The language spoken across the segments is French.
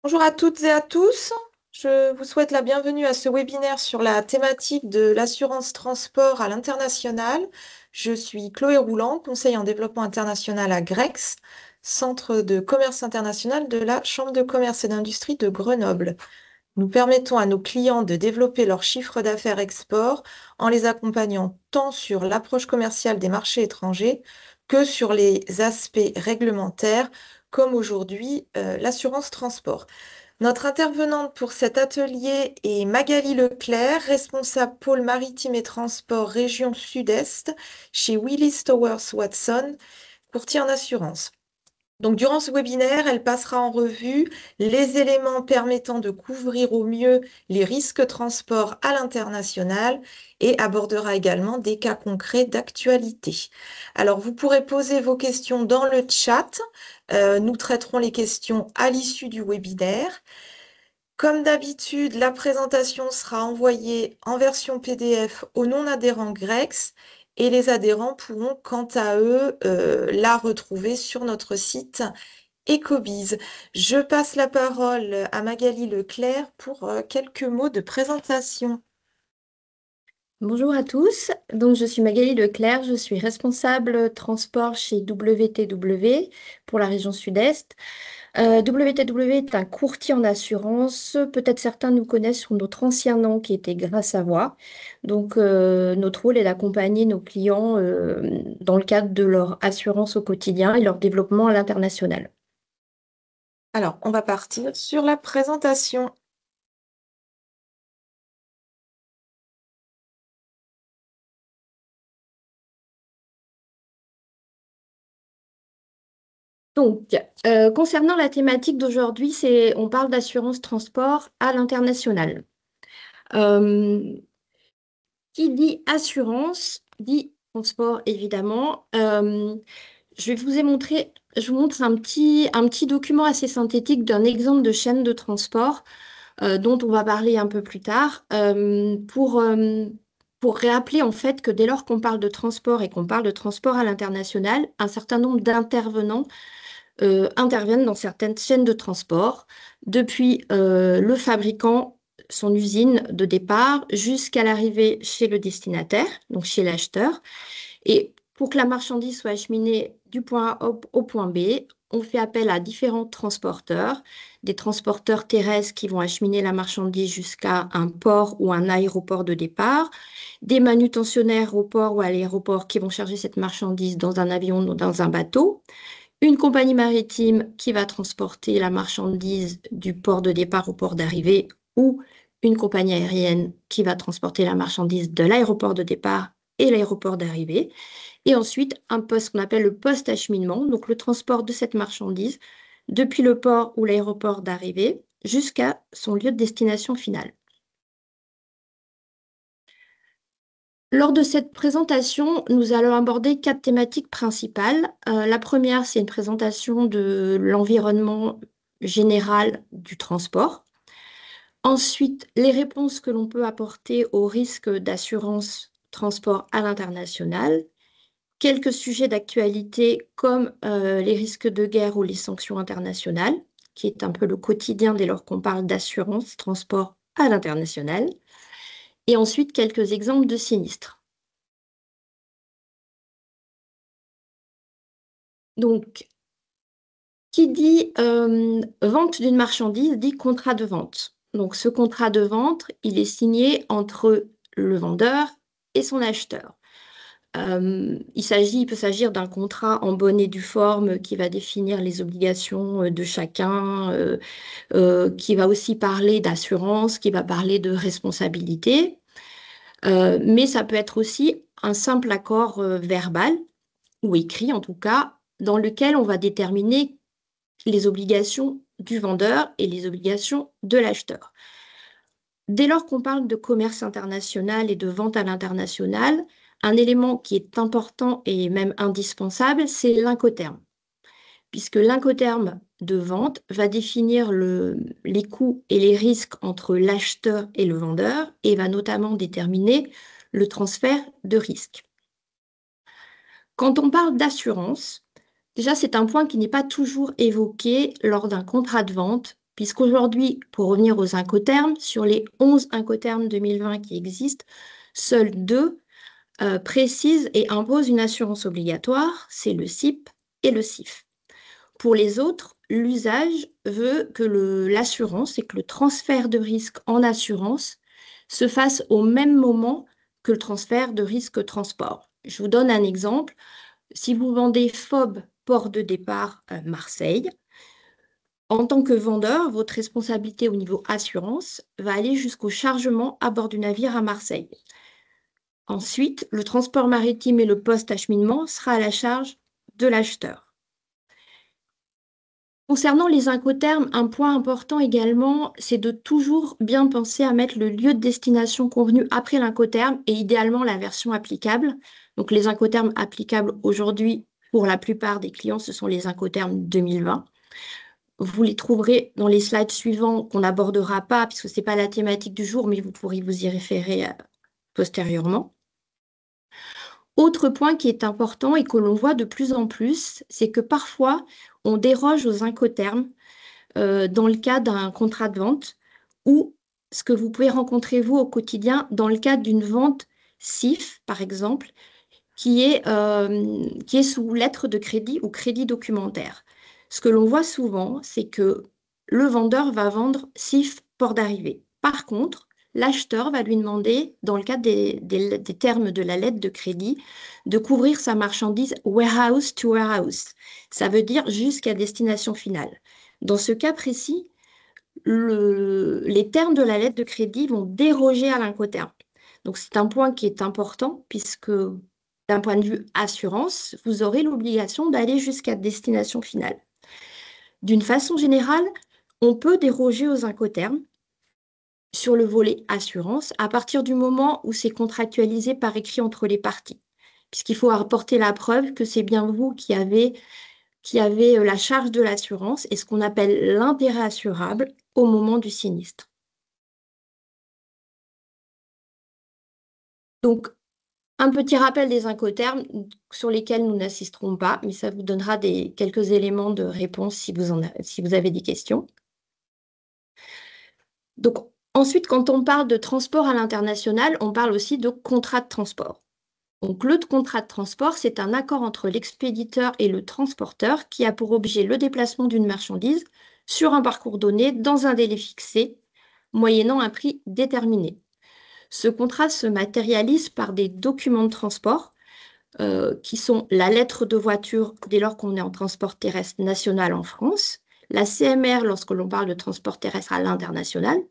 Bonjour à toutes et à tous. Je vous souhaite la bienvenue à ce webinaire sur la thématique de l'assurance transport à l'international. Je suis Chloé Rouland, conseiller en développement international à Grex, centre de commerce international de la Chambre de commerce et d'industrie de Grenoble. Nous permettons à nos clients de développer leur chiffre d'affaires export en les accompagnant tant sur l'approche commerciale des marchés étrangers que sur les aspects réglementaires, comme aujourd'hui l'assurance transport. Notre intervenante pour cet atelier est Magali Leclerc, responsable pôle maritime et transport région Sud-Est chez Willis Towers Watson, courtier en assurance. Donc, durant ce webinaire, elle passera en revue les éléments permettant de couvrir au mieux les risques transport à l'international et abordera également des cas concrets d'actualité. Alors, vous pourrez poser vos questions dans le chat. Nous traiterons les questions à l'issue du webinaire. Comme d'habitude, la présentation sera envoyée en version PDF aux non-adhérents Grex et les adhérents pourront quant à eux la retrouver sur notre site Ecobiz. Je passe la parole à Magali Leclerc pour quelques mots de présentation. Bonjour à tous, donc je suis Magali Leclerc, je suis responsable transport chez WTW pour la région Sud-Est. WTW est un courtier en assurance, peut-être certains nous connaissent sous notre ancien nom qui était Gras Savoie. Donc notre rôle est d'accompagner nos clients dans le cadre de leur assurance au quotidien et leur développement à l'international. Alors, on va partir sur la présentation. Donc, concernant la thématique d'aujourd'hui, on parle d'assurance transport à l'international. Euh, Qui dit assurance, dit transport, évidemment. Je vous montre un petit document assez synthétique d'un exemple de chaîne de transport dont on va parler un peu plus tard pour rappeler en fait que dès lors qu'on parle de transport et qu'on parle de transport à l'international, un certain nombre d'intervenants interviennent dans certaines chaînes de transport, depuis le fabricant, son usine de départ, jusqu'à l'arrivée chez le destinataire, donc chez l'acheteur. Et pour que la marchandise soit acheminée du point A au point B, on fait appel à différents transporteurs, des transporteurs terrestres qui vont acheminer la marchandise jusqu'à un port ou un aéroport de départ, des manutentionnaires au port ou à l'aéroport qui vont charger cette marchandise dans un avion ou dans un bateau, une compagnie maritime qui va transporter la marchandise du port de départ au port d'arrivée ou une compagnie aérienne qui va transporter la marchandise de l'aéroport de départ et l'aéroport d'arrivée. Et ensuite, un poste qu'on appelle le post-acheminement, donc le transport de cette marchandise depuis le port ou l'aéroport d'arrivée jusqu'à son lieu de destination finale. Lors de cette présentation, nous allons aborder quatre thématiques principales. La première, c'est une présentation de l'environnement général du transport. Ensuite, les réponses que l'on peut apporter aux risques d'assurance transport à l'international. Quelques sujets d'actualité comme les risques de guerre ou les sanctions internationales, qui est un peu le quotidien dès lors qu'on parle d'assurance transport à l'international. Et ensuite, quelques exemples de sinistres. Donc, qui dit vente d'une marchandise dit contrat de vente. Donc, ce contrat de vente, il est signé entre le vendeur et son acheteur. Il peut s'agir d'un contrat en bonne et due forme qui va définir les obligations de chacun, qui va aussi parler d'assurance, qui va parler de responsabilité. Mais ça peut être aussi un simple accord verbal ou écrit en tout cas, dans lequel on va déterminer les obligations du vendeur et les obligations de l'acheteur. Dès lors qu'on parle de commerce international et de vente à l'international, un élément qui est important et même indispensable, c'est l'incoterm, puisque l'incoterm de vente va définir les coûts et les risques entre l'acheteur et le vendeur et va notamment déterminer le transfert de risque. Quand on parle d'assurance, déjà c'est un point qui n'est pas toujours évoqué lors d'un contrat de vente, puisqu'aujourd'hui, pour revenir aux incoterms, sur les 11 incoterms 2020 qui existent, seuls 2 précisent et imposent une assurance obligatoire, c'est le CIP et le CIF. Pour les autres, l'usage veut que l'assurance et que le transfert de risque en assurance se fasse au même moment que le transfert de risque transport. Je vous donne un exemple. Si vous vendez FOB, port de départ Marseille, en tant que vendeur, votre responsabilité au niveau assurance va aller jusqu'au chargement à bord du navire à Marseille. Ensuite, le transport maritime et le post-acheminement sera à la charge de l'acheteur. Concernant les incoterms, un point important également, c'est de toujours bien penser à mettre le lieu de destination convenu après l'incoterm et idéalement la version applicable. Donc les incoterms applicables aujourd'hui pour la plupart des clients, ce sont les incoterms 2020. Vous les trouverez dans les slides suivants qu'on n'abordera pas puisque ce n'est pas la thématique du jour, mais vous pourrez vous y référer postérieurement. Autre point qui est important et que l'on voit de plus en plus, c'est que parfois, on déroge aux incoterms dans le cas d'un contrat de vente ou ce que vous pouvez rencontrer vous au quotidien dans le cadre d'une vente CIF, par exemple, qui est sous lettre de crédit ou crédit documentaire. Ce que l'on voit souvent, c'est que le vendeur va vendre CIF port d'arrivée. Par contre, l'acheteur va lui demander, dans le cadre des termes de la lettre de crédit, de couvrir sa marchandise warehouse to warehouse. Ça veut dire jusqu'à destination finale. Dans ce cas précis, les termes de la lettre de crédit vont déroger à l'incoterm. Donc, c'est un point qui est important puisque, d'un point de vue assurance, vous aurez l'obligation d'aller jusqu'à destination finale. D'une façon générale, on peut déroger aux incoterms sur le volet assurance à partir du moment où c'est contractualisé par écrit entre les parties, puisqu'il faut apporter la preuve que c'est bien vous qui avez la charge de l'assurance et ce qu'on appelle l'intérêt assurable au moment du sinistre. Donc, un petit rappel des incoterms sur lesquels nous n'assisterons pas, mais ça vous donnera quelques éléments de réponse si vous avez des questions. Donc, ensuite, quand on parle de transport à l'international, on parle aussi de contrat de transport. Donc, le contrat de transport, c'est un accord entre l'expéditeur et le transporteur qui a pour objet le déplacement d'une marchandise sur un parcours donné dans un délai fixé, moyennant un prix déterminé. Ce contrat se matérialise par des documents de transport qui sont la lettre de voiture dès lors qu'on est en transport terrestre national en France, la CMR lorsque l'on parle de transport terrestre à l'international,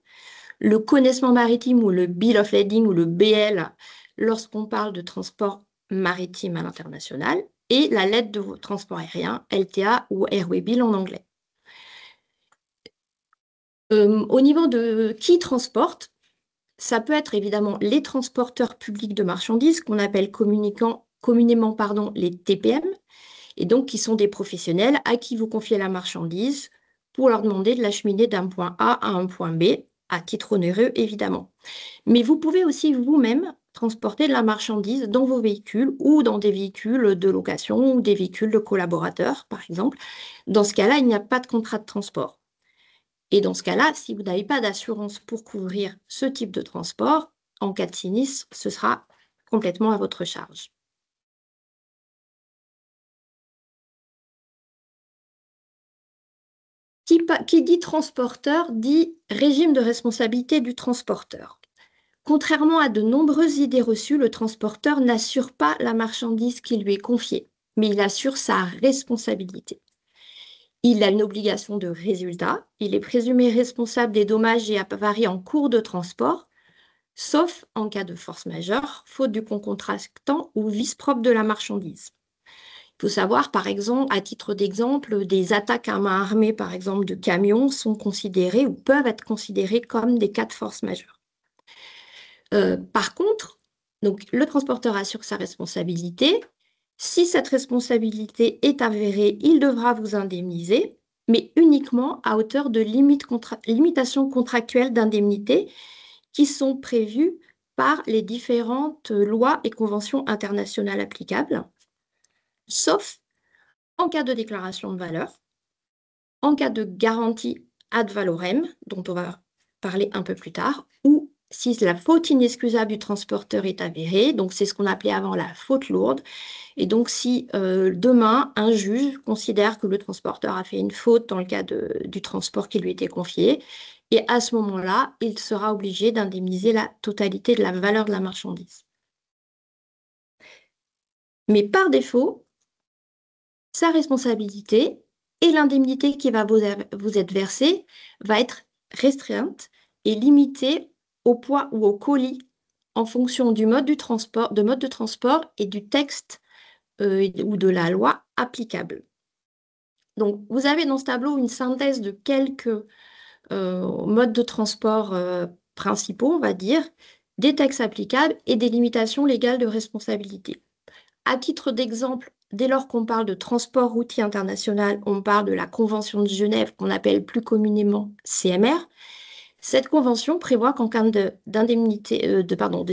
le connaissement maritime ou le Bill of Lading ou le BL lorsqu'on parle de transport maritime à l'international, et la lettre de transport aérien, LTA ou Airway Bill en anglais. Au niveau de qui transporte, ça peut être évidemment les transporteurs publics de marchandises qu'on appelle communément les TPM, et donc qui sont des professionnels à qui vous confiez la marchandise pour leur demander de l'acheminer d'un point A à un point B, à titre onéreux évidemment. Mais vous pouvez aussi vous-même transporter de la marchandise dans vos véhicules ou dans des véhicules de location ou des véhicules de collaborateurs, par exemple. Dans ce cas-là, il n'y a pas de contrat de transport. Et dans ce cas-là, si vous n'avez pas d'assurance pour couvrir ce type de transport, en cas de sinistre, ce sera complètement à votre charge. Qui dit transporteur dit régime de responsabilité du transporteur. Contrairement à de nombreuses idées reçues, le transporteur n'assure pas la marchandise qui lui est confiée, mais il assure sa responsabilité. Il a une obligation de résultat, il est présumé responsable des dommages et avaries en cours de transport, sauf en cas de force majeure, faute du concontractant ou vice propre de la marchandise. Il faut savoir, par exemple, à titre d'exemple, des attaques à main armée, par exemple, de camions sont considérées ou peuvent être considérées comme des cas de force majeure. Par contre, donc, le transporteur assure sa responsabilité. Si cette responsabilité est avérée, il devra vous indemniser, mais uniquement à hauteur de limitations contractuelles d'indemnité qui sont prévues par les différentes lois et conventions internationales applicables, sauf en cas de déclaration de valeur, en cas de garantie ad valorem, dont on va parler un peu plus tard, ou si la faute inexcusable du transporteur est avérée, donc c'est ce qu'on appelait avant la faute lourde. Et donc, si demain, un juge considère que le transporteur a fait une faute dans le cas du transport qui lui était confié, et à ce moment-là, il sera obligé d'indemniser la totalité de la valeur de la marchandise. Mais par défaut, sa responsabilité et l'indemnité qui va vous être versée va être restreinte et limitée au poids ou au colis en fonction du mode de transport et du texte ou de la loi applicable. Donc, vous avez dans ce tableau une synthèse de quelques modes de transport principaux, on va dire, des textes applicables et des limitations légales de responsabilité. À titre d'exemple, dès lors qu'on parle de transport routier international, on parle de la Convention de Genève qu'on appelle plus communément CMR. Cette convention prévoit qu'en cas de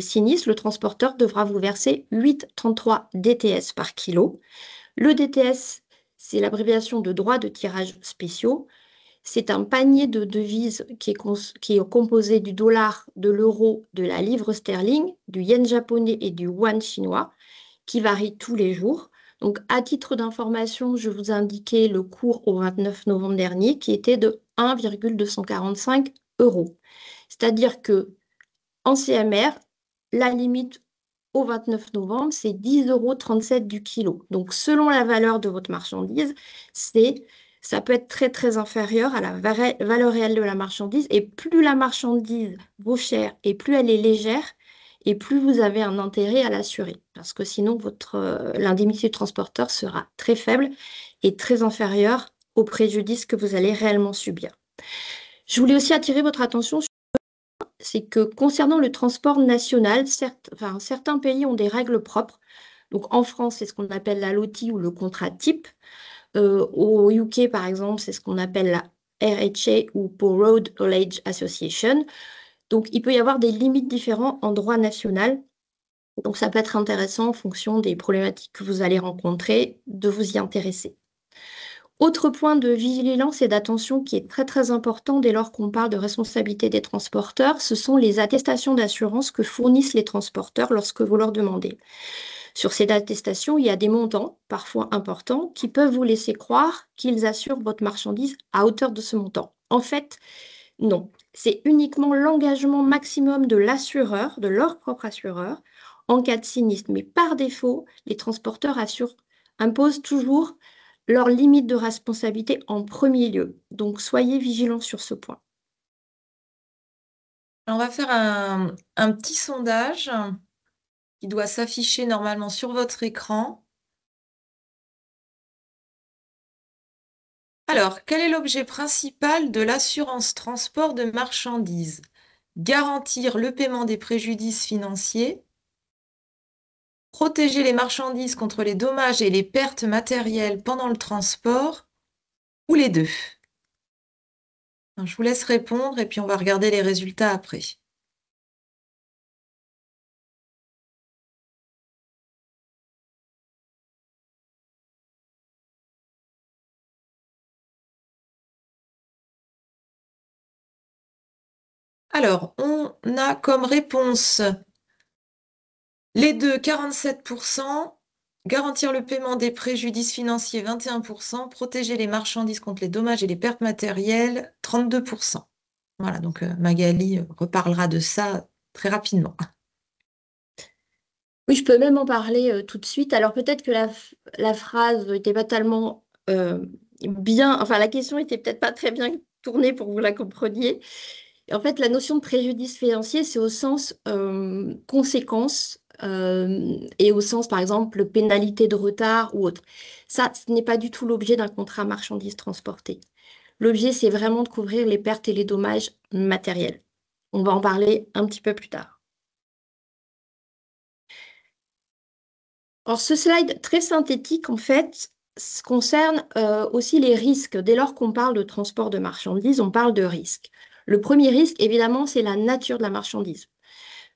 sinistre, le transporteur devra vous verser 8,33 DTS par kilo. Le DTS, c'est l'abréviation de droits de tirage spéciaux. C'est un panier de devises qui est composé du dollar, de l'euro, de la livre sterling, du yen japonais et du yuan chinois, qui varie tous les jours. Donc, à titre d'information, je vous ai indiqué le cours au 29 novembre dernier qui était de 1,245 euros. C'est-à-dire que en CMR, la limite au 29 novembre, c'est 10,37 € du kilo. Donc, selon la valeur de votre marchandise, ça peut être très, très inférieur à la valeur réelle de la marchandise. Et plus la marchandise vaut cher et plus elle est légère, et plus vous avez un intérêt à l'assurer. Parce que sinon, l'indemnité du transporteur sera très faible et très inférieure au préjudice que vous allez réellement subir. Je voulais aussi attirer votre attention sur c'est que concernant le transport national, certains pays ont des règles propres. Donc en France, c'est ce qu'on appelle la LOTI ou le contrat type. Au UK, par exemple, c'est ce qu'on appelle la RHA ou pour Road Haulage Association. Donc il peut y avoir des limites différentes en droit national. Donc ça peut être intéressant en fonction des problématiques que vous allez rencontrer de vous y intéresser. Autre point de vigilance et d'attention qui est très très important dès lors qu'on parle de responsabilité des transporteurs, ce sont les attestations d'assurance que fournissent les transporteurs lorsque vous leur demandez. Sur ces attestations, il y a des montants, parfois importants, qui peuvent vous laisser croire qu'ils assurent votre marchandise à hauteur de ce montant. En fait, non. C'est uniquement l'engagement maximum de l'assureur, de leur propre assureur, en cas de sinistre. Mais par défaut, les transporteurs imposent toujours leur limite de responsabilité en premier lieu. Donc, soyez vigilants sur ce point. On va faire un petit sondage qui doit s'afficher normalement sur votre écran. Alors, quel est l'objet principal de l'assurance transport de marchandises? Garantir le paiement des préjudices financiers, protéger les marchandises contre les dommages et les pertes matérielles pendant le transport, ou les deux? Je vous laisse répondre et puis on va regarder les résultats après. Alors, on a comme réponse les deux, 47%, garantir le paiement des préjudices financiers, 21%, protéger les marchandises contre les dommages et les pertes matérielles, 32%. Voilà, donc Magali reparlera de ça très rapidement. Oui, je peux même en parler tout de suite. Alors peut-être que la phrase n'était pas tellement bien, enfin la question était peut-être pas très bien tournée pour que vous la compreniez. Et en fait, la notion de préjudice financier, c'est au sens conséquence et au sens, par exemple, pénalité de retard ou autre. Ça, ce n'est pas du tout l'objet d'un contrat marchandise transportée. L'objet, c'est vraiment de couvrir les pertes et les dommages matériels. On va en parler un petit peu plus tard. Alors, ce slide très synthétique, en fait, concerne aussi les risques. Dès lors qu'on parle de transport de marchandises, on parle de risques. Le premier risque, évidemment, c'est la nature de la marchandise.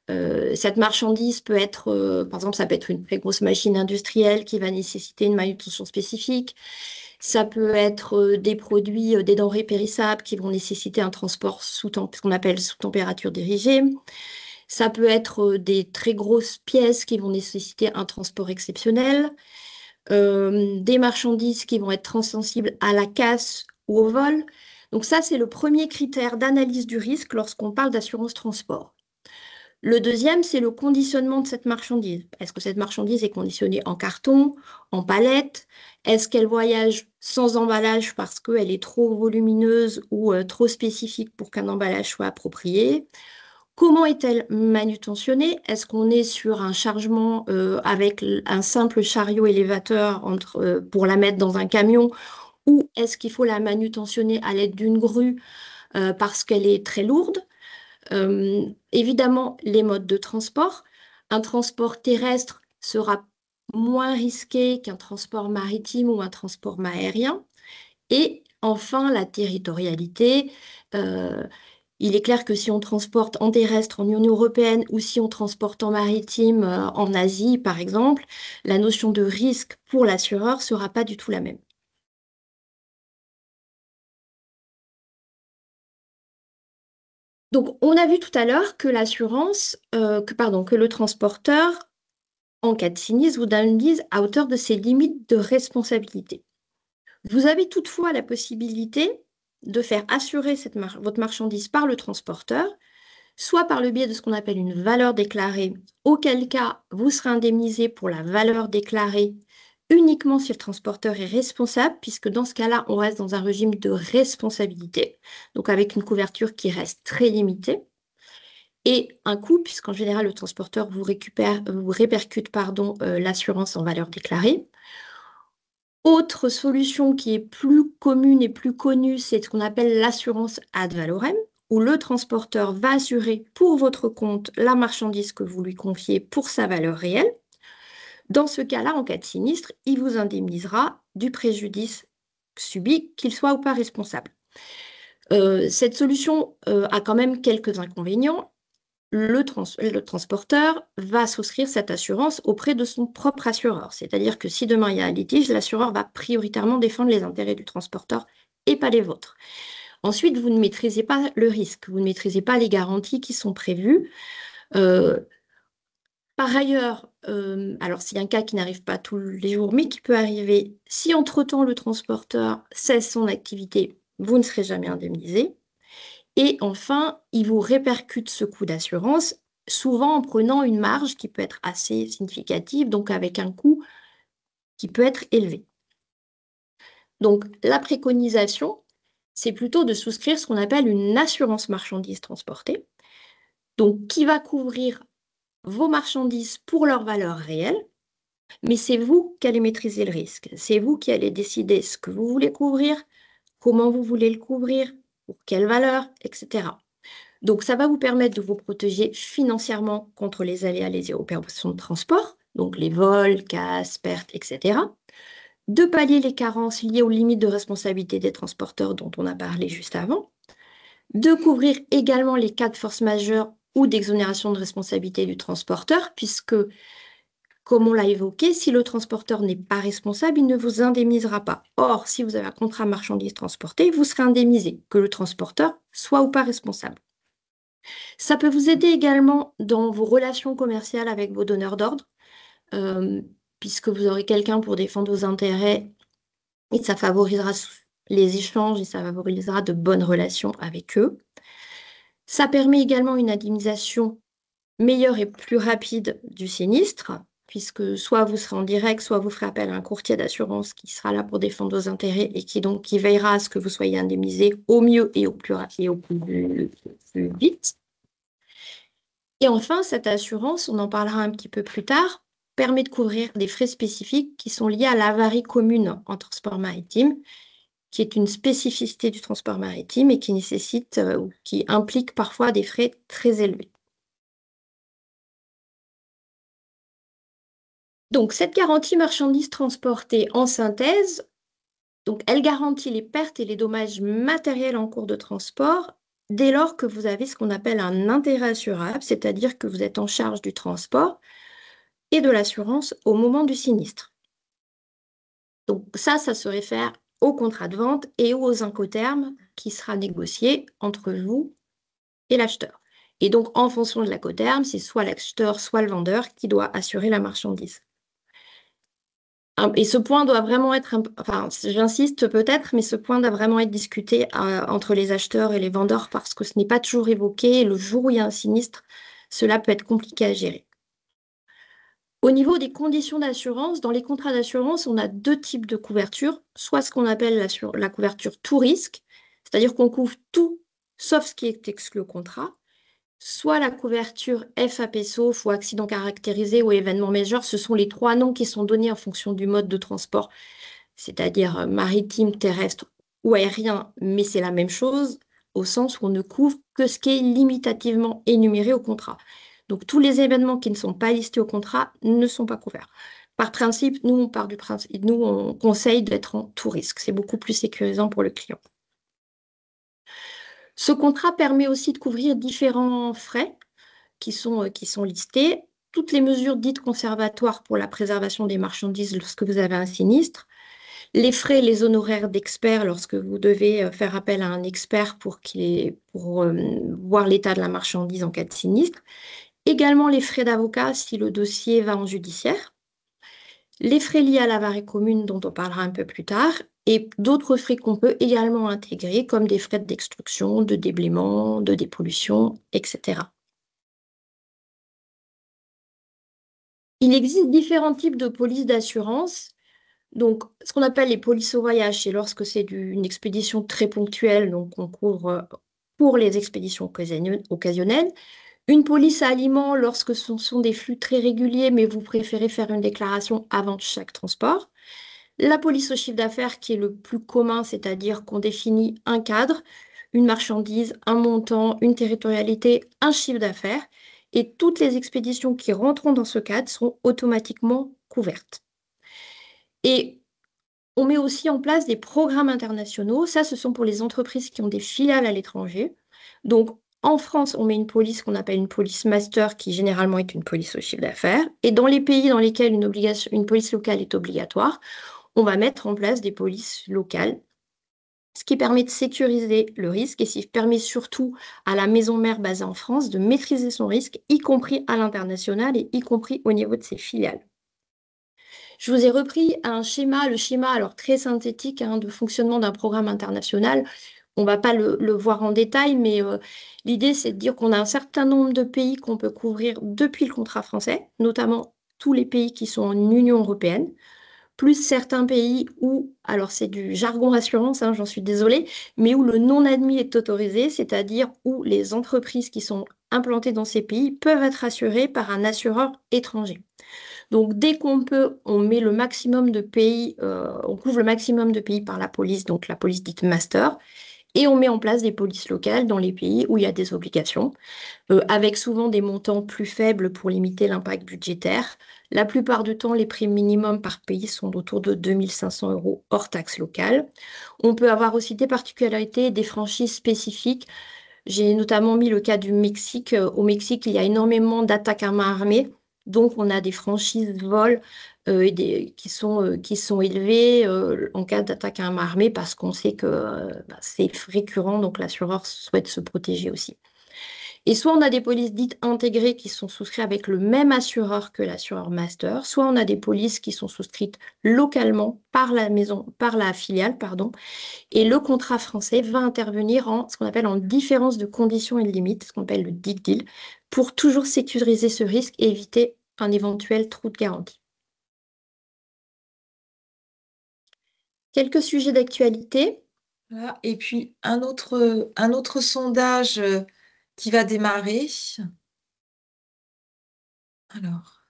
Cette marchandise peut être, par exemple, ça peut être une très grosse machine industrielle qui va nécessiter une manutention spécifique. Ça peut être des produits, des denrées périssables qui vont nécessiter un transport ce qu'on appelle sous température dirigée. Ça peut être des très grosses pièces qui vont nécessiter un transport exceptionnel. Des marchandises qui vont être transsensibles à la casse ou au vol. Donc ça, c'est le premier critère d'analyse du risque lorsqu'on parle d'assurance transport. Le deuxième, c'est le conditionnement de cette marchandise. Est-ce que cette marchandise est conditionnée en carton, en palette? Est-ce qu'elle voyage sans emballage parce qu'elle est trop volumineuse ou trop spécifique pour qu'un emballage soit approprié? Comment est-elle manutentionnée? Est-ce qu'on est sur un chargement avec un simple chariot élévateur pour la mettre dans un camion ou est-ce qu'il faut la manutentionner à l'aide d'une grue parce qu'elle est très lourde? Évidemment, les modes de transport. Un transport terrestre sera moins risqué qu'un transport maritime ou un transport aérien. Et enfin, la territorialité. Euh, il est clair que si on transporte en terrestre en Union européenne ou si on transporte en maritime en Asie, par exemple, la notion de risque pour l'assureur ne sera pas du tout la même. Donc, on a vu tout à l'heure que que le transporteur, en cas de sinistre, vous indemnise à hauteur de ses limites de responsabilité. Vous avez toutefois la possibilité de faire assurer votre marchandise par le transporteur, soit par le biais de ce qu'on appelle une valeur déclarée, auquel cas vous serez indemnisé pour la valeur déclarée uniquement si le transporteur est responsable, puisque dans ce cas-là, on reste dans un régime de responsabilité, donc avec une couverture qui reste très limitée, et un coût, puisqu'en général, le transporteur vous répercute l'assurance en valeur déclarée. Autre solution qui est plus commune et plus connue, c'est ce qu'on appelle l'assurance ad valorem, où le transporteur va assurer pour votre compte la marchandise que vous lui confiez pour sa valeur réelle. Dans ce cas-là, en cas de sinistre, il vous indemnisera du préjudice subi, qu'il soit ou pas responsable. Cette solution a quand même quelques inconvénients. Le transporteur va souscrire cette assurance auprès de son propre assureur. C'est-à-dire que si demain il y a un litige, l'assureur va prioritairement défendre les intérêts du transporteur et pas les vôtres. Ensuite, vous ne maîtrisez pas le risque, vous ne maîtrisez pas les garanties qui sont prévues. Euh, Par ailleurs, alors c'est un cas qui n'arrive pas tous les jours, mais qui peut arriver, si entre-temps le transporteur cesse son activité, vous ne serez jamais indemnisé. Et enfin, il vous répercute ce coût d'assurance, souvent en prenant une marge qui peut être assez significative, donc avec un coût qui peut être élevé. Donc la préconisation, c'est plutôt de souscrire ce qu'on appelle une assurance marchandise transportée, donc qui va couvrir vos marchandises pour leur valeur réelle, mais c'est vous qui allez maîtriser le risque. C'est vous qui allez décider ce que vous voulez couvrir, comment vous voulez le couvrir, pour quelle valeur, etc. Donc, ça va vous permettre de vous protéger financièrement contre les aléas liés aux opérations de transport, donc les vols, casses, pertes, etc. De pallier les carences liées aux limites de responsabilité des transporteurs dont on a parlé juste avant. De couvrir également les cas de force majeure ou d'exonération de responsabilité du transporteur, puisque, comme on l'a évoqué, si le transporteur n'est pas responsable, il ne vous indemnisera pas. Or, si vous avez un contrat marchandise transporté, vous serez indemnisé, que le transporteur soit ou pas responsable. Ça peut vous aider également dans vos relations commerciales avec vos donneurs d'ordre, euh, puisque vous aurez quelqu'un pour défendre vos intérêts et ça favorisera les échanges et ça favorisera de bonnes relations avec eux. Ça permet également une indemnisation meilleure et plus rapide du sinistre, puisque soit vous serez en direct, soit vous ferez appel à un courtier d'assurance qui sera là pour défendre vos intérêts et qui veillera à ce que vous soyez indemnisé au mieux et au plus plus vite. Et enfin, cette assurance, on en parlera un petit peu plus tard, permet de couvrir des frais spécifiques qui sont liés à l'avarie commune en transport maritime, qui est une spécificité du transport maritime et qui nécessite ou qui implique parfois des frais très élevés. Donc, cette garantie marchandise transportée en synthèse, donc, elle garantit les pertes et les dommages matériels en cours de transport dès lors que vous avez ce qu'on appelle un intérêt assurable, c'est-à-dire que vous êtes en charge du transport et de l'assurance au moment du sinistre. Donc ça se réfère au contrat de vente et aux incoterms qui sera négocié entre vous et l'acheteur. Et donc, en fonction de l'incoterm, c'est soit l'acheteur, soit le vendeur qui doit assurer la marchandise. Et ce point doit vraiment être, enfin, j'insiste peut-être, mais ce point doit vraiment être discuté entre les acheteurs et les vendeurs parce que ce n'est pas toujours évoqué. Et le jour où il y a un sinistre, cela peut être compliqué à gérer. Au niveau des conditions d'assurance, dans les contrats d'assurance, on a deux types de couverture. Soit ce qu'on appelle la couverture tout risque, c'est-à-dire qu'on couvre tout sauf ce qui est exclu au contrat. Soit la couverture FAP sauf ou accident caractérisé ou événement majeur, ce sont les trois noms qui sont donnés en fonction du mode de transport, c'est-à-dire maritime, terrestre ou aérien, mais c'est la même chose au sens où on ne couvre que ce qui est limitativement énuméré au contrat. Donc tous les événements qui ne sont pas listés au contrat ne sont pas couverts. Par principe, nous on part du principe, nous on conseille d'être en tout risque. C'est beaucoup plus sécurisant pour le client. Ce contrat permet aussi de couvrir différents frais qui sont listés, toutes les mesures dites conservatoires pour la préservation des marchandises lorsque vous avez un sinistre, les frais et les honoraires d'experts lorsque vous devez faire appel à un expert pour voir l'état de la marchandise en cas de sinistre, également les frais d'avocat si le dossier va en judiciaire, les frais liés à l'avarie commune dont on parlera un peu plus tard, et d'autres frais qu'on peut également intégrer comme des frais d'extruction, de déblaiement, de dépollution, etc. Il existe différents types de polices d'assurance. Donc, ce qu'on appelle les polices au voyage, c'est lorsque c'est une expédition très ponctuelle, donc on couvre pour les expéditions occasionnelles. Une police à aliments lorsque ce sont des flux très réguliers, mais vous préférez faire une déclaration avant chaque transport. La police au chiffre d'affaires qui est le plus commun, c'est-à-dire qu'on définit un cadre, une marchandise, un montant, une territorialité, un chiffre d'affaires, et toutes les expéditions qui rentreront dans ce cadre seront automatiquement couvertes. Et on met aussi en place des programmes internationaux. Ça, ce sont pour les entreprises qui ont des filiales à l'étranger. Donc, en France, on met une police qu'on appelle une police master, qui généralement est une police au chiffre d'affaires. Et dans les pays dans lesquels une police locale est obligatoire, on va mettre en place des polices locales, ce qui permet de sécuriser le risque et ce qui permet surtout à la maison mère basée en France de maîtriser son risque, y compris à l'international et y compris au niveau de ses filiales. Je vous ai repris le schéma alors très synthétique de fonctionnement d'un programme international. On ne va pas le voir en détail, mais l'idée, c'est de dire qu'on a un certain nombre de pays qu'on peut couvrir depuis le contrat français, notamment tous les pays qui sont en Union européenne, plus certains pays où, alors c'est du jargon assurance, j'en suis désolée, mais où le non admis est autorisé, c'est-à-dire où les entreprises qui sont implantées dans ces pays peuvent être assurées par un assureur étranger. Donc, dès qu'on peut, on met le maximum de pays, on couvre le maximum de pays par la police, donc la police dite master, et on met en place des polices locales dans les pays où il y a des obligations, avec souvent des montants plus faibles pour limiter l'impact budgétaire. La plupart du temps, les prix minimums par pays sont autour de 2500 € hors taxes locales. On peut avoir aussi des particularités, des franchises spécifiques. J'ai notamment mis le cas du Mexique. Au Mexique, il y a énormément d'attaques à main armée. Donc, on a des franchises vol qui sont élevées en cas d'attaque à main armée parce qu'on sait que c'est récurrent, donc l'assureur souhaite se protéger aussi. Et soit on a des polices dites intégrées qui sont souscrites avec le même assureur que l'assureur master, soit on a des polices qui sont souscrites localement par la filiale, pardon, et le contrat français va intervenir en ce qu'on appelle en différence de conditions et de limites, ce qu'on appelle le dig deal, pour toujours sécuriser ce risque et éviter un éventuel trou de garantie. Quelques sujets d'actualité. Voilà. Et puis, un autre sondage qui va démarrer. Alors,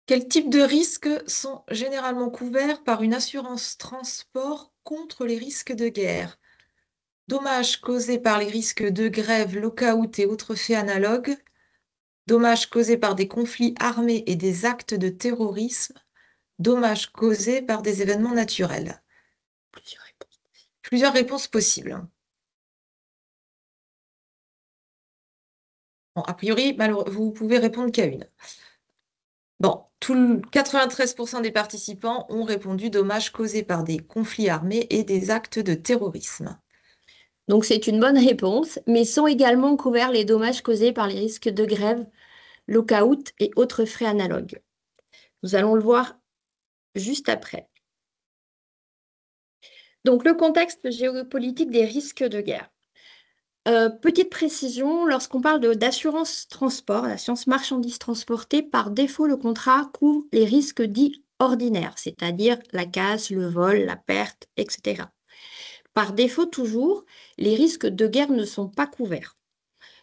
quels types de risques sont généralement couverts par une assurance transport contre les risques de guerre? Dommages causés par les risques de grève, lockout et autres faits analogues. Dommages causés par des conflits armés et des actes de terrorisme. Dommages causés par des événements naturels. Plusieurs réponses possibles. Bon, a priori, vous pouvez répondre qu'à une. Bon, 93% des participants ont répondu dommages causés par des conflits armés et des actes de terrorisme. Donc c'est une bonne réponse, mais sont également couverts les dommages causés par les risques de grève, lockout et autres frais analogues. Nous allons le voir juste après. Donc le contexte géopolitique des risques de guerre. Petite précision, lorsqu'on parle d'assurance transport, l'assurance marchandises transportée, par défaut, le contrat couvre les risques dits ordinaires, c'est-à-dire la casse, le vol, la perte, etc. Par défaut, toujours, les risques de guerre ne sont pas couverts.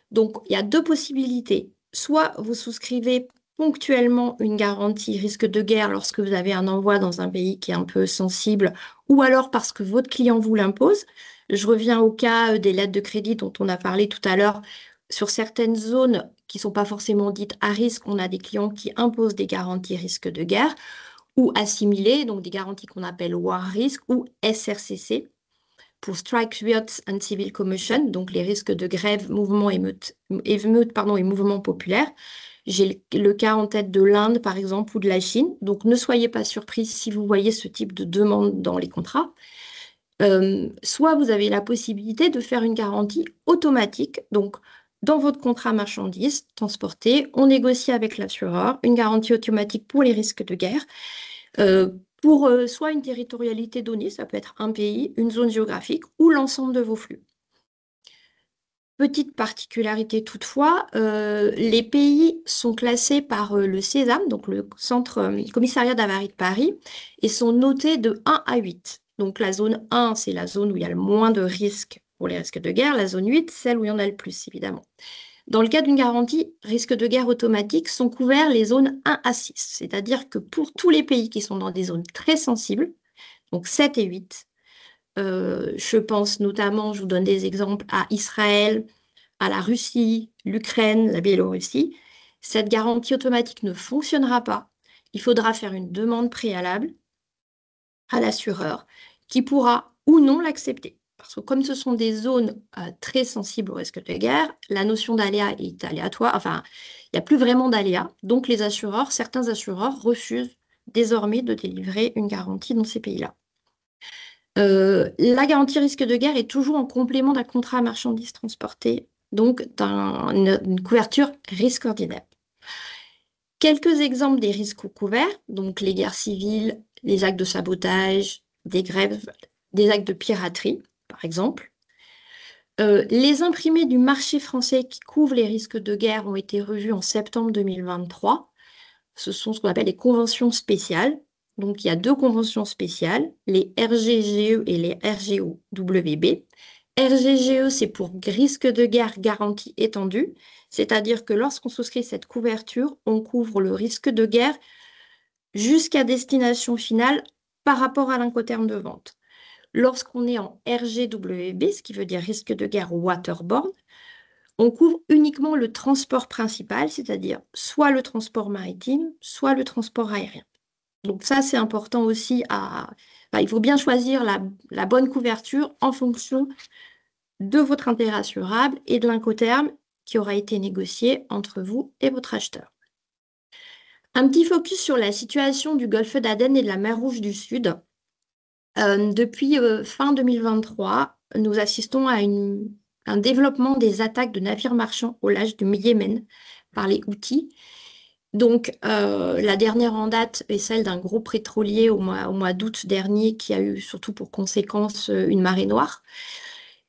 Donc, il y a deux possibilités. Soit vous souscrivez ponctuellement une garantie risque de guerre lorsque vous avez un envoi dans un pays qui est un peu sensible, ou alors parce que votre client vous l'impose. Je reviens au cas des lettres de crédit dont on a parlé tout à l'heure. Sur certaines zones qui ne sont pas forcément dites à risque, on a des clients qui imposent des garanties risque de guerre ou assimilées, donc des garanties qu'on appelle War Risk ou SRCC pour Strike, Riots and Civil Commotion, donc les risques de grève, mouvement, émeute, et mouvement populaire. J'ai le cas en tête de l'Inde, par exemple, ou de la Chine. Donc, ne soyez pas surpris si vous voyez ce type de demande dans les contrats. Soit vous avez la possibilité de faire une garantie automatique. Donc, dans votre contrat marchandises transporté, on négocie avec l'assureur une garantie automatique pour les risques de guerre. Pour soit une territorialité donnée, ça peut être un pays, une zone géographique ou l'ensemble de vos flux. Petite particularité toutefois, les pays sont classés par le CESAM, donc le commissariat d'avarie de Paris, et sont notés de 1 à 8. Donc la zone 1, c'est la zone où il y a le moins de risques pour les risques de guerre. La zone 8, celle où il y en a le plus, évidemment. Dans le cas d'une garantie risque de guerre automatique, sont couverts les zones 1 à 6, c'est-à-dire que pour tous les pays qui sont dans des zones très sensibles, donc 7 et 8, je pense notamment, je vous donne des exemples, à Israël, à la Russie, l'Ukraine, la Biélorussie, cette garantie automatique ne fonctionnera pas. Il faudra faire une demande préalable à l'assureur qui pourra ou non l'accepter. Parce que comme ce sont des zones très sensibles au risque de guerre, la notion d'aléa est aléatoire. Enfin, il n'y a plus vraiment d'aléa. Donc les assureurs, certains assureurs refusent désormais de délivrer une garantie dans ces pays-là. La garantie risque de guerre est toujours en complément d'un contrat à marchandises transportées, donc d'une couverture risque ordinaire. Quelques exemples des risques couverts, donc les guerres civiles, les actes de sabotage, des grèves, des actes de piraterie, par exemple. Les imprimés du marché français qui couvrent les risques de guerre ont été revus en septembre 2023. Ce sont ce qu'on appelle les conventions spéciales. Donc, il y a deux conventions spéciales, les RGGE et les RGOWB. RGGE, c'est pour risque de guerre garantie étendue, c'est-à-dire que lorsqu'on souscrit cette couverture, on couvre le risque de guerre jusqu'à destination finale par rapport à l'incoterm de vente. Lorsqu'on est en RGWB, ce qui veut dire risque de guerre waterborne, on couvre uniquement le transport principal, c'est-à-dire soit le transport maritime, soit le transport aérien. Donc ça, c'est important aussi il faut bien choisir la bonne couverture en fonction de votre intérêt assurable et de l'incoterm qui aura été négocié entre vous et votre acheteur. Un petit focus sur la situation du golfe d'Aden et de la mer Rouge du Sud. Depuis fin 2023, nous assistons à un développement des attaques de navires marchands au large du Yémen par les Houthis. Donc, la dernière en date est celle d'un gros pétrolier au mois d'août dernier qui a eu surtout pour conséquence une marée noire.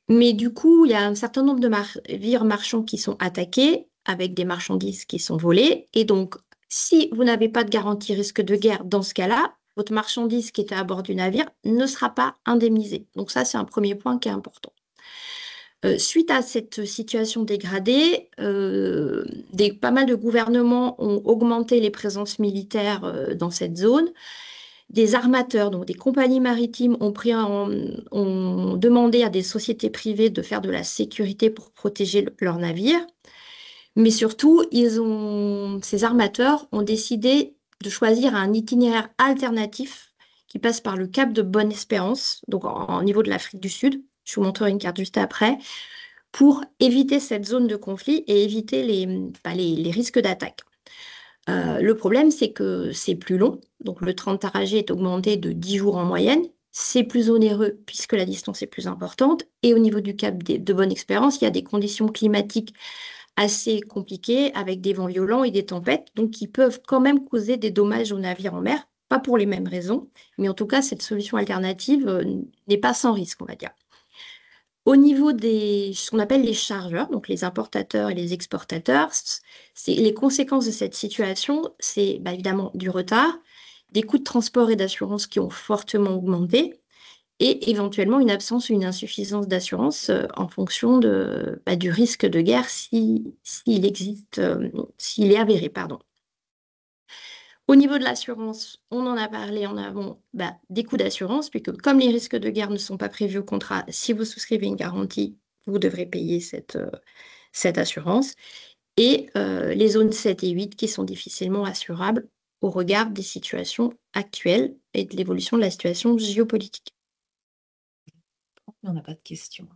Mais du coup, il y a un certain nombre de navires marchands qui sont attaqués avec des marchandises qui sont volées. Et donc, si vous n'avez pas de garantie risque de guerre dans ce cas-là, votre marchandise qui était à bord du navire ne sera pas indemnisée. Donc ça, c'est un premier point qui est important. Suite à cette situation dégradée, pas mal de gouvernements ont augmenté les présences militaires dans cette zone. Des armateurs, donc des compagnies maritimes, ont demandé à des sociétés privées de faire de la sécurité pour protéger leurs navires. Mais surtout, ces armateurs ont décidé de choisir un itinéraire alternatif qui passe par le Cap de Bonne-Espérance, donc au niveau de l'Afrique du Sud. Je vous montrerai une carte juste après, pour éviter cette zone de conflit et éviter les risques d'attaque. Le problème, c'est que c'est plus long. Donc, le temps de trajet est augmenté de 10 jours en moyenne. C'est plus onéreux puisque la distance est plus importante. Et au niveau du Cap de Bonne-Espérance, il y a des conditions climatiques assez compliquées avec des vents violents et des tempêtes, donc qui peuvent quand même causer des dommages aux navires en mer. Pas pour les mêmes raisons, mais en tout cas, cette solution alternative n'est pas sans risque, on va dire. Au niveau des, ce qu'on appelle les chargeurs, donc les importateurs et les exportateurs, c'est les conséquences de cette situation, c'est évidemment du retard, des coûts de transport et d'assurance qui ont fortement augmenté, et éventuellement une absence ou une insuffisance d'assurance en fonction du risque de guerre s'il existe, s'il est avéré, pardon. Au niveau de l'assurance, on en a parlé en avant, des coûts d'assurance, puisque comme les risques de guerre ne sont pas prévus au contrat, si vous souscrivez une garantie, vous devrez payer cette assurance. Et les zones 7 et 8 qui sont difficilement assurables au regard des situations actuelles et de l'évolution de la situation géopolitique. On n'a pas de questions.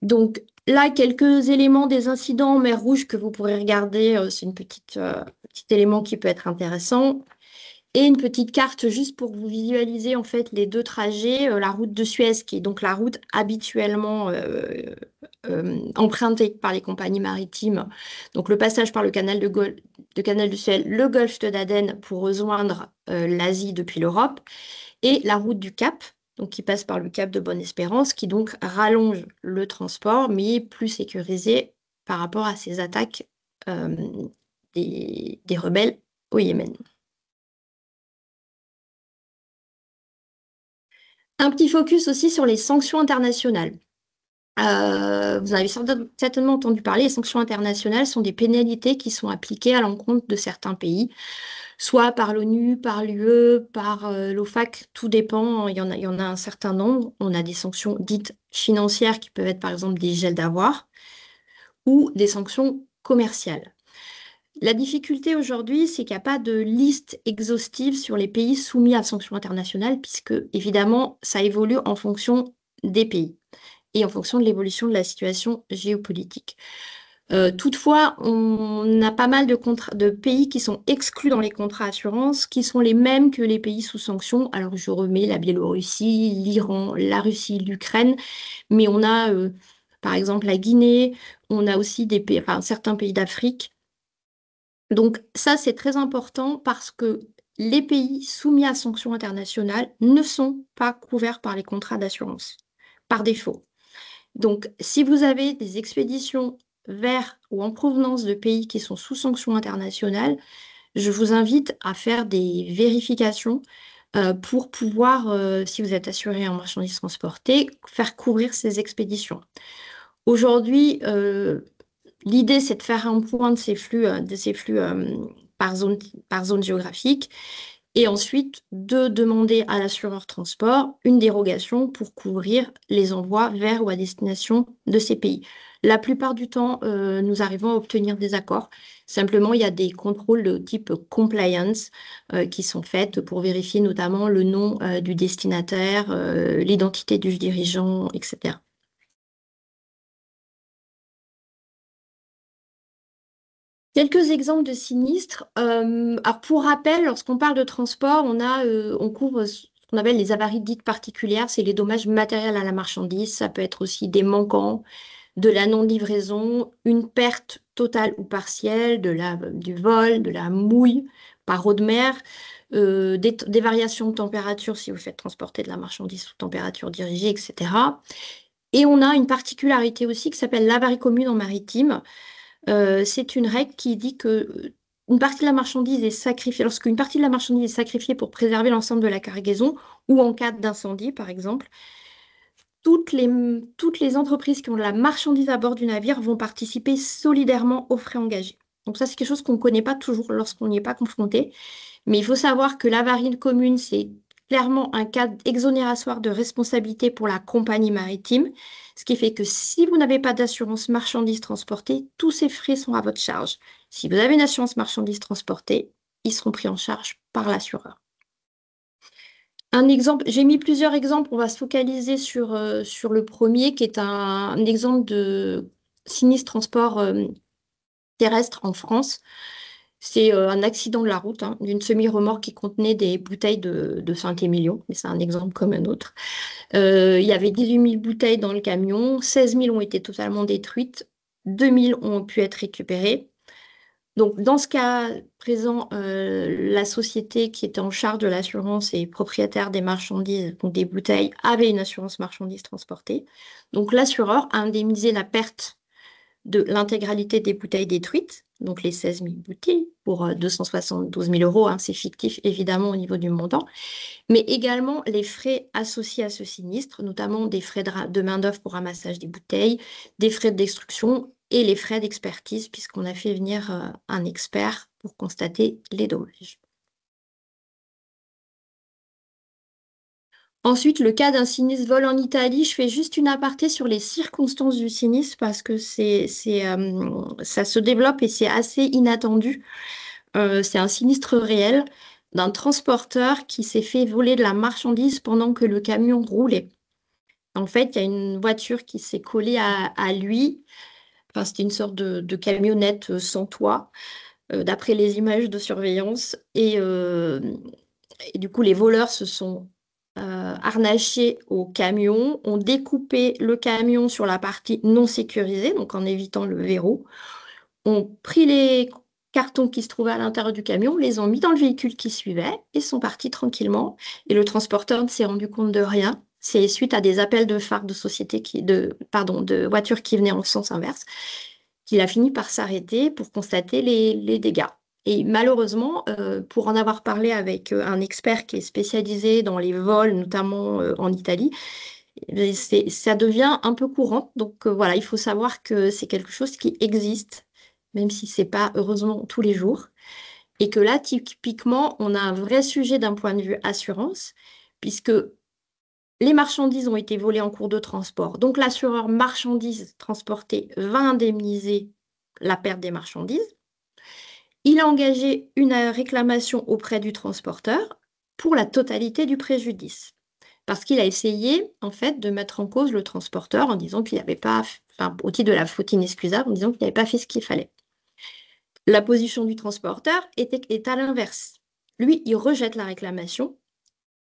Donc là, quelques éléments des incidents en mer Rouge que vous pourrez regarder. C'est petit élément qui peut être intéressant. Et une petite carte juste pour vous visualiser en fait les deux trajets. La route de Suez, qui est donc la route habituellement empruntée par les compagnies maritimes. Donc le passage par le canal de Suez, le golfe d'Aden pour rejoindre l'Asie depuis l'Europe. Et la route du Cap, donc qui passe par le Cap de Bonne-Espérance, qui donc rallonge le transport, mais est plus sécurisé par rapport à ces attaques euh, des rebelles au Yémen. Un petit focus aussi sur les sanctions internationales. Vous en avez certainement entendu parler, les sanctions internationales sont des pénalités qui sont appliquées à l'encontre de certains pays, soit par l'ONU, par l'UE, par l'OFAC, tout dépend, il y en a un certain nombre. On a des sanctions dites financières qui peuvent être par exemple des gels d'avoirs ou des sanctions commerciales. La difficulté aujourd'hui, c'est qu'il n'y a pas de liste exhaustive sur les pays soumis à sanctions internationales, puisque évidemment, ça évolue en fonction des pays et en fonction de l'évolution de la situation géopolitique. Toutefois, on a pas mal de pays qui sont exclus dans les contrats assurance, qui sont les mêmes que les pays sous sanctions. Alors, je remets la Biélorussie, l'Iran, la Russie, l'Ukraine, mais on a, par exemple, la Guinée, on a aussi certains pays d'Afrique. Donc, ça, c'est très important parce que les pays soumis à sanctions internationales ne sont pas couverts par les contrats d'assurance, par défaut. Donc, si vous avez des expéditions vers ou en provenance de pays qui sont sous sanctions internationales, je vous invite à faire des vérifications pour pouvoir, si vous êtes assuré en marchandises transportées, faire couvrir ces expéditions. Aujourd'hui, l'idée, c'est de faire un point de ces flux, par zone géographique et ensuite de demander à l'assureur transport une dérogation pour couvrir les envois vers ou à destination de ces pays. La plupart du temps, nous arrivons à obtenir des accords. Simplement, il y a des contrôles de type compliance qui sont faits pour vérifier notamment le nom du destinataire, l'identité du dirigeant, etc. Quelques exemples de sinistres. Alors pour rappel, lorsqu'on parle de transport, on couvre ce qu'on appelle les avaries dites particulières, c'est les dommages matériels à la marchandise. Ça peut être aussi des manquants, de la non-livraison, une perte totale ou partielle, du vol, de la mouille par eau de mer, des variations de température si vous faites transporter de la marchandise sous température dirigée, etc. Et on a une particularité aussi qui s'appelle l'avarie commune en maritime. C'est une règle qui dit que une partie de la marchandise est sacrifiée, lorsqu'une partie de la marchandise est sacrifiée pour préserver l'ensemble de la cargaison ou en cas d'incendie, par exemple, toutes les entreprises qui ont de la marchandise à bord du navire vont participer solidairement aux frais engagés. Donc ça, c'est quelque chose qu'on ne connaît pas toujours lorsqu'on n'y est pas confronté. Mais il faut savoir que l'avarie commune, c'est clairement un cas exonératoire de responsabilité pour la compagnie maritime, ce qui fait que si vous n'avez pas d'assurance marchandise transportée, tous ces frais sont à votre charge. Si vous avez une assurance marchandise transportée, ils seront pris en charge par l'assureur. Un exemple, j'ai mis plusieurs exemples, on va se focaliser sur le premier, qui est un exemple de sinistre transport terrestre en France. C'est un accident de la route, hein, d'une semi-remorque qui contenait des bouteilles de Saint-Émilion, mais c'est un exemple comme un autre. Il y avait 18 000 bouteilles dans le camion, 16 000 ont été totalement détruites, 2 000 ont pu être récupérées. Donc, dans ce cas présent, la société qui était en charge de l'assurance et propriétaire des marchandises, donc des bouteilles, avait une assurance marchandises transportées. Donc, l'assureur a indemnisé la perte de l'intégralité des bouteilles détruites, donc les 16 000 bouteilles, pour 272 000 euros. Hein, c'est fictif, évidemment, au niveau du montant, mais également les frais associés à ce sinistre, notamment des frais de main-d'œuvre pour ramassage des bouteilles, des frais de destruction et les frais d'expertise, puisqu'on a fait venir un expert pour constater les dommages. Ensuite, le cas d'un sinistre vol en Italie, je fais juste une aparté sur les circonstances du sinistre parce que ça se développe et c'est assez inattendu. C'est un sinistre réel d'un transporteur qui s'est fait voler de la marchandise pendant que le camion roulait. En fait, il y a une voiture qui s'est collée à lui. Enfin, c'était une sorte de camionnette sans toit, d'après les images de surveillance. Et du coup, les voleurs se sont harnachés au camion, ont découpé le camion sur la partie non sécurisée, donc en évitant le verrou, ont pris les cartons qui se trouvaient à l'intérieur du camion, les ont mis dans le véhicule qui suivait et sont partis tranquillement. Et le transporteur ne s'est rendu compte de rien. C'est suite à des appels de phares de de voitures qui venaient en sens inverse qu'il a fini par s'arrêter pour constater les dégâts. Et malheureusement, pour en avoir parlé avec un expert qui est spécialisé dans les vols, notamment en Italie, ça devient un peu courant. Donc voilà, il faut savoir que c'est quelque chose qui existe, même si c'est pas heureusement tous les jours. Et que là, typiquement, on a un vrai sujet d'un point de vue assurance, puisque les marchandises ont été volées en cours de transport. Donc l'assureur marchandises transportées va indemniser la perte des marchandises. Il a engagé une réclamation auprès du transporteur pour la totalité du préjudice. Parce qu'il a essayé, en fait, de mettre en cause le transporteur en disant qu'il n'avait pas, enfin, au titre de la faute inexcusable, en disant qu'il n'avait pas fait ce qu'il fallait. La position du transporteur est à l'inverse. Lui, il rejette la réclamation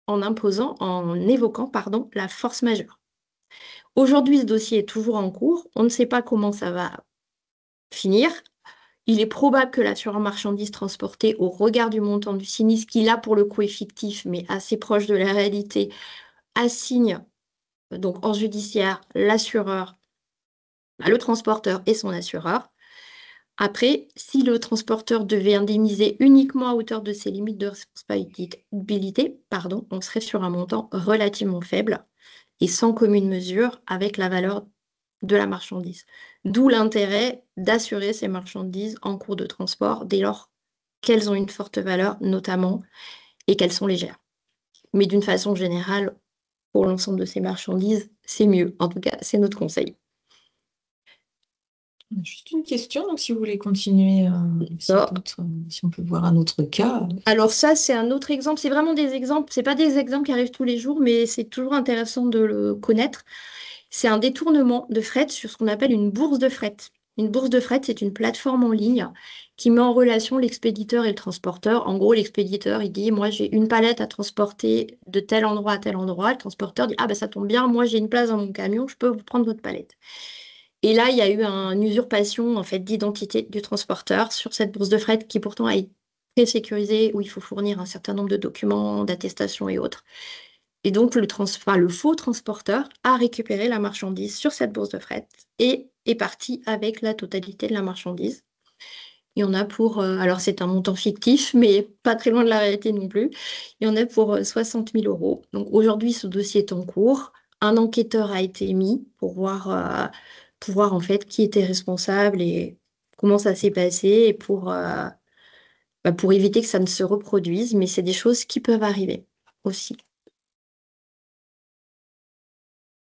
en évoquant, pardon, la force majeure. Aujourd'hui, ce dossier est toujours en cours. On ne sait pas comment ça va finir. Il est probable que l'assureur marchandise transportée, au regard du montant du sinistre, qui là pour le coup est fictif, mais assez proche de la réalité, assigne donc en judiciaire l'assureur, le transporteur et son assureur. Après, si le transporteur devait indemniser uniquement à hauteur de ses limites de responsabilité, pardon, on serait sur un montant relativement faible et sans commune mesure avec la valeur de la marchandise. D'où l'intérêt d'assurer ces marchandises en cours de transport dès lors qu'elles ont une forte valeur notamment et qu'elles sont légères. Mais d'une façon générale, pour l'ensemble de ces marchandises, c'est mieux. En tout cas, c'est notre conseil. Juste une question, donc si vous voulez continuer, si on peut voir un autre cas. Alors ça, c'est un autre exemple. C'est vraiment des exemples. C'est pas des exemples qui arrivent tous les jours, mais c'est toujours intéressant de le connaître. C'est un détournement de fret sur ce qu'on appelle une bourse de fret. Une bourse de fret, c'est une plateforme en ligne qui met en relation l'expéditeur et le transporteur. En gros, l'expéditeur, il dit, moi, j'ai une palette à transporter de tel endroit à tel endroit. Le transporteur dit, ah ben ça tombe bien, moi, j'ai une place dans mon camion, je peux vous prendre votre palette. Et là, il y a eu une usurpation en fait d'identité du transporteur sur cette bourse de fret qui pourtant est très sécurisée, où il faut fournir un certain nombre de documents, d'attestations et autres. Et donc, le faux transporteur a récupéré la marchandise sur cette bourse de fret et est parti avec la totalité de la marchandise. Il y en a pour, alors c'est un montant fictif, mais pas très loin de la réalité non plus. Il y en a pour 60 000 euros. Donc aujourd'hui, ce dossier est en cours. Un enquêteur a été mis pour voir en fait qui était responsable et comment ça s'est passé et pour éviter que ça ne se reproduise. Mais c'est des choses qui peuvent arriver aussi.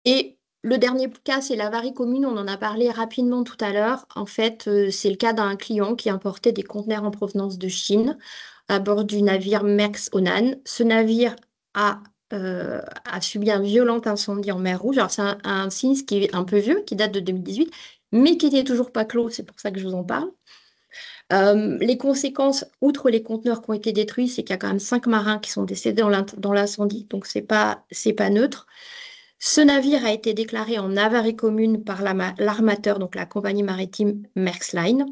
Et le dernier cas, c'est l'avarie commune. On en a parlé rapidement tout à l'heure. En fait, c'est le cas d'un client qui importait des conteneurs en provenance de Chine à bord du navire Maersk Onan. Ce navire a subi un violent incendie en mer Rouge. Alors, c'est un sinistre qui est un peu vieux, qui date de 2018, mais qui n'était toujours pas clos. C'est pour ça que je vous en parle. Les conséquences, outre les conteneurs qui ont été détruits, c'est qu'il y a quand même 5 marins qui sont décédés dans l'incendie, donc c'est pas neutre. Ce navire a été déclaré en avarie commune par l'armateur, donc la compagnie maritime Maersk Line.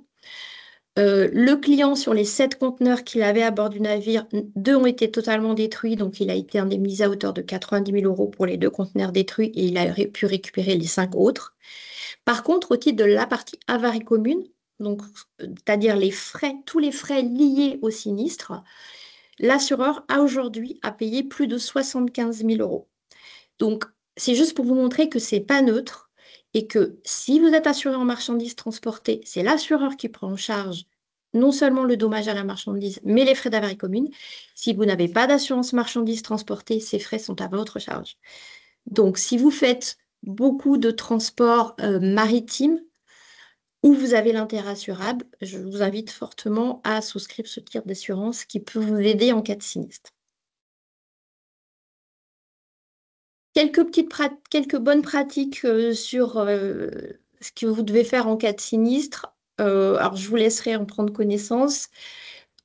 Le client, sur les 7 conteneurs qu'il avait à bord du navire, 2 ont été totalement détruits, donc il a été indemnisé à hauteur de 90 000 euros pour les 2 conteneurs détruits et il a pu récupérer les 5 autres. Par contre, au titre de la partie avarie commune, donc c'est-à-dire les frais, tous les frais liés au sinistre, l'assureur a aujourd'hui à payer plus de 75 000 euros. Donc, c'est juste pour vous montrer que c'est pas neutre et que si vous êtes assuré en marchandises transportées, c'est l'assureur qui prend en charge non seulement le dommage à la marchandise, mais les frais d'avarie commune. Si vous n'avez pas d'assurance marchandises transportées, ces frais sont à votre charge. Donc, si vous faites beaucoup de transports maritimes où vous avez l'intérêt assurable, je vous invite fortement à souscrire ce type d'assurance qui peut vous aider en cas de sinistre. Quelques bonnes pratiques sur ce que vous devez faire en cas de sinistre. Alors, je vous laisserai en prendre connaissance.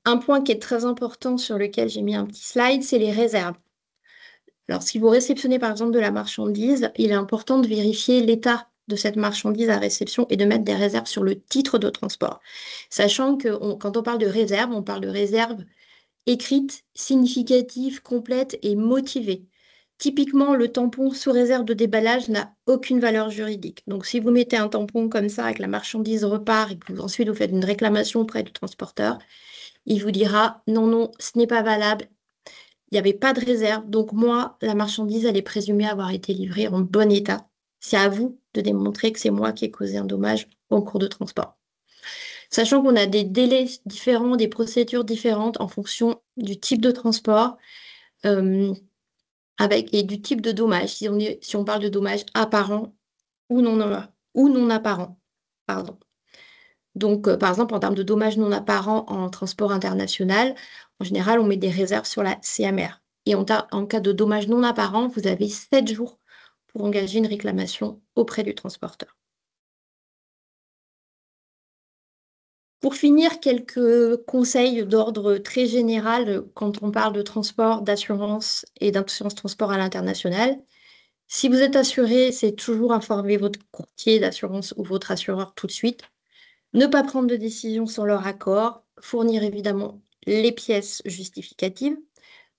Un point qui est très important sur lequel j'ai mis un petit slide, c'est les réserves. Alors, si vous réceptionnez par exemple de la marchandise, il est important de vérifier l'état de cette marchandise à réception et de mettre des réserves sur le titre de transport. Sachant que quand on parle de réserve, on parle de réserve écrite, significative, complète et motivée. Typiquement, le tampon sous réserve de déballage n'a aucune valeur juridique. Donc, si vous mettez un tampon comme ça et que la marchandise repart et que ensuite vous faites une réclamation auprès du transporteur, il vous dira non, non, ce n'est pas valable. Il n'y avait pas de réserve. Donc, moi, la marchandise, elle est présumée avoir été livrée en bon état. C'est à vous de démontrer que c'est moi qui ai causé un dommage en cours de transport. Sachant qu'on a des délais différents, des procédures différentes en fonction du type de transport et du type de dommage, si on parle de dommage apparent ou non apparent. Pardon. Donc, par exemple, en termes de dommages non apparents en transport international, en général, on met des réserves sur la CMR. Et en cas de dommages non apparents, vous avez 7 jours pour engager une réclamation auprès du transporteur. Pour finir, quelques conseils d'ordre très général quand on parle de transport, d'assurance et d'assurance transport à l'international. Si vous êtes assuré, c'est toujours informer votre courtier d'assurance ou votre assureur tout de suite. Ne pas prendre de décision sans leur accord. Fournir évidemment les pièces justificatives.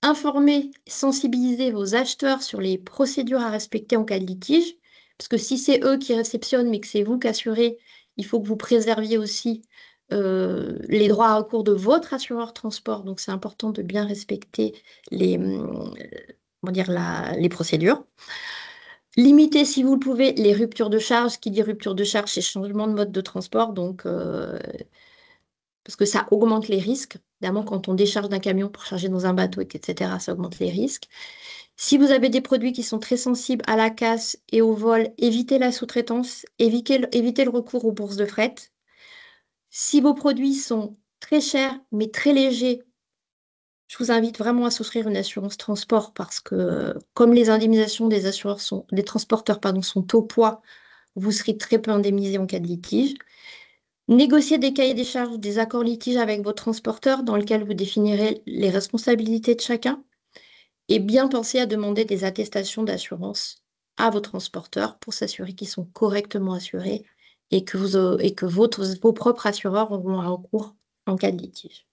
Informer, sensibiliser vos acheteurs sur les procédures à respecter en cas de litige. Parce que si c'est eux qui réceptionnent mais que c'est vous qui assurez, il faut que vous préserviez aussi les droits à recours de votre assureur transport. Donc, c'est important de bien respecter les procédures. Limitez, si vous le pouvez, les ruptures de charge. Qui dit rupture de charge, c'est changement de mode de transport. Donc, parce que ça augmente les risques. Évidemment, quand on décharge d'un camion pour charger dans un bateau, etc., ça augmente les risques. Si vous avez des produits qui sont très sensibles à la casse et au vol, évitez la sous-traitance, évitez le recours aux bourses de fret. Si vos produits sont très chers mais très légers, je vous invite vraiment à souscrire une assurance transport parce que comme les indemnisations des transporteurs sont au poids, vous serez très peu indemnisé en cas de litige. Négocier des cahiers des charges ou des accords litiges avec vos transporteurs dans lesquels vous définirez les responsabilités de chacun et bien penser à demander des attestations d'assurance à vos transporteurs pour s'assurer qu'ils sont correctement assurés et que vos propres assureurs auront un recours en cas de litige.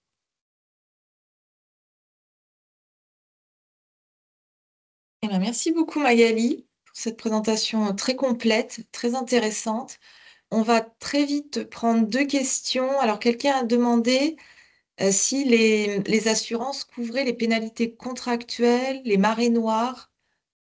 Eh bien, merci beaucoup Magali pour cette présentation très complète, très intéressante. On va très vite prendre 2 questions. Alors, quelqu'un a demandé si les assurances couvraient les pénalités contractuelles, les marées noires